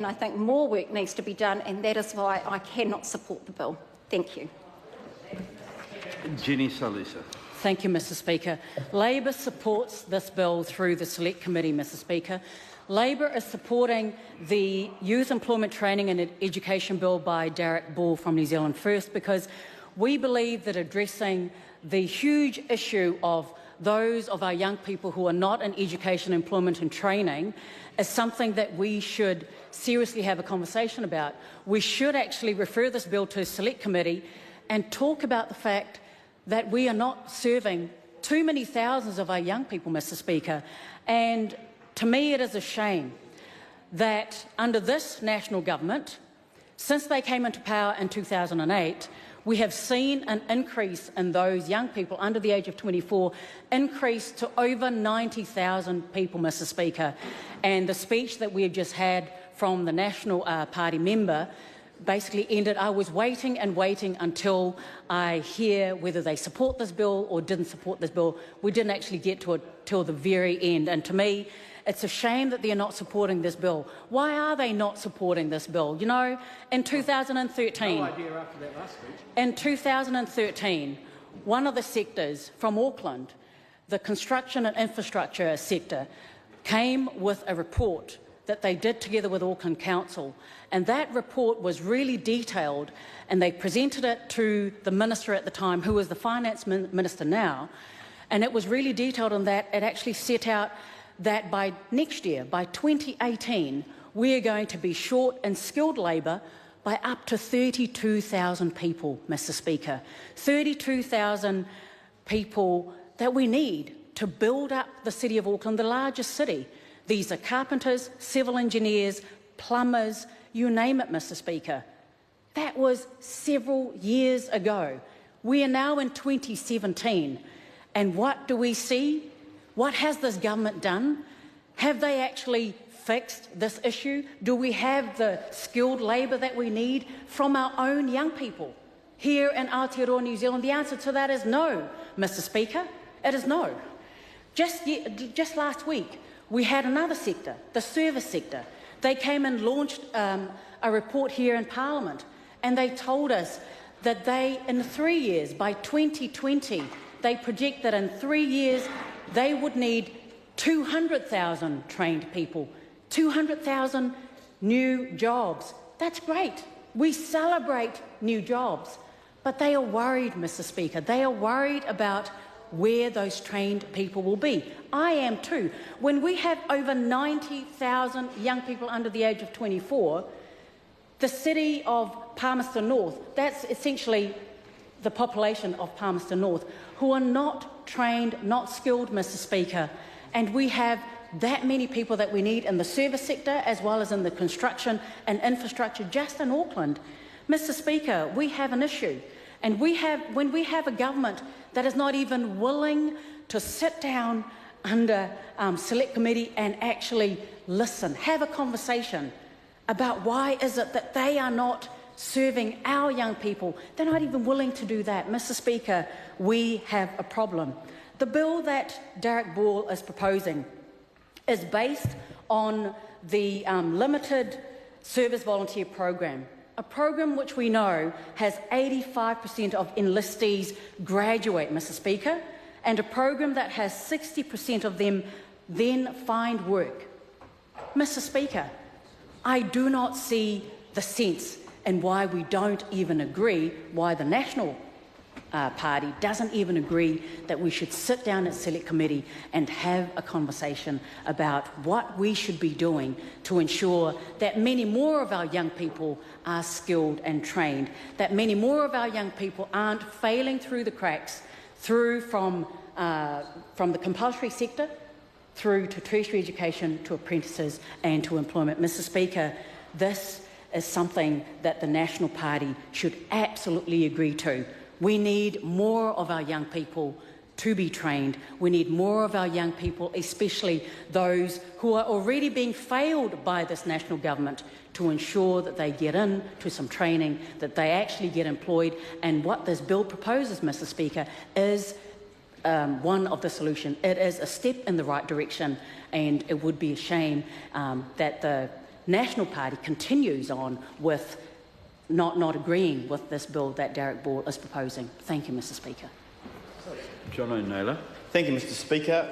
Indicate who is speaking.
Speaker 1: And I think more work needs to be done, and that is why I cannot support the bill. Thank you.
Speaker 2: Salesa.
Speaker 3: Thank you, Mr Speaker. Labor supports this bill through the Select Committee, Mr Speaker. Labor is supporting the Youth Employment Training and Education Bill by Derek Ball from New Zealand First because we believe that addressing the huge issue of those of our young people who are not in education, employment and training is something that we should seriously have a conversation about. We should actually refer this bill to a Select Committee and talk about the fact that we are not serving too many thousands of our young people, Mr Speaker. And to me it is a shame that under this national government, since they came into power in 2008, we have seen an increase in those young people under the age of 24 increase to over 90,000 people, Mr Speaker. And the speech that we have just had from the National Party member basically ended, I was waiting and waiting until I hear whether they support this bill or didn't support this bill. We didn't actually get to it till the very end. And to me, it's a shame that they're not supporting this bill. Why are they not supporting this bill? You know, in 2013,
Speaker 4: no idea after that last speech.
Speaker 3: In 2013, one of the sectors from Auckland, the construction and infrastructure sector, came with a report that they did together with Auckland Council. And that report was really detailed, and they presented it to the minister at the time, who is the finance minister now. And it was really detailed on that. It actually set out that by next year, by 2018, we are going to be short in skilled labour by up to 32,000 people, Mr Speaker. 32,000 people that we need to build up the City of Auckland, the largest city. These are carpenters, civil engineers, plumbers, you name it, Mr Speaker. That was several years ago. We are now in 2017, and what do we see? What has this government done? Have they actually fixed this issue? Do we have the skilled labour that we need from our own young people here in Aotearoa, New Zealand? The answer to that is no, Mr Speaker. It is no. Just last week, we had another sector, the service sector. They came and launched a report here in Parliament, and they told us that they, in 3 years, by 2020, they project that in 3 years, they would need 200,000 trained people, 200,000 new jobs. That's great. We celebrate new jobs. But they are worried, Mr Speaker. They are worried about where those trained people will be. I am too. When we have over 90,000 young people under the age of 24, the city of Palmerston North, that's essentially the population of Palmerston North, who are not trained, not skilled, Mr Speaker. And we have that many people that we need in the service sector as well as in the construction and infrastructure just in Auckland. Mr Speaker, we have an issue. And when we have a government that is not even willing to sit down under Select Committee and actually listen, have a conversation about why is it that they are not serving our young people. They're not even willing to do that. Mr Speaker, we have a problem. The bill that Derek Ball is proposing is based on the limited service volunteer program, a program which we know has 85% of enlistees graduate, Mr Speaker, and a program that has 60% of them then find work. Mr Speaker, I do not see the sense and why we don't even agree, why the National Party doesn't even agree that we should sit down at Select Committee and have a conversation about what we should be doing to ensure that many more of our young people are skilled and trained, that many more of our young people aren't failing through the cracks, through from the compulsory sector, through to tertiary education, to apprentices and to employment. Mr Speaker, this is something that the National Party should absolutely agree to. We need more of our young people to be trained. We need more of our young people, especially those who are already being failed by this national government, to ensure that they get into some training, that they actually get employed. And what this bill proposes, Mr Speaker, is one of the solutions. It is a step in the right direction, and it would be a shame that the National Party continues on with not agreeing with this bill that Derek Ball is proposing. Thank you, Mr Speaker.
Speaker 2: John O'Naylor.
Speaker 4: Thank you, Mr Speaker.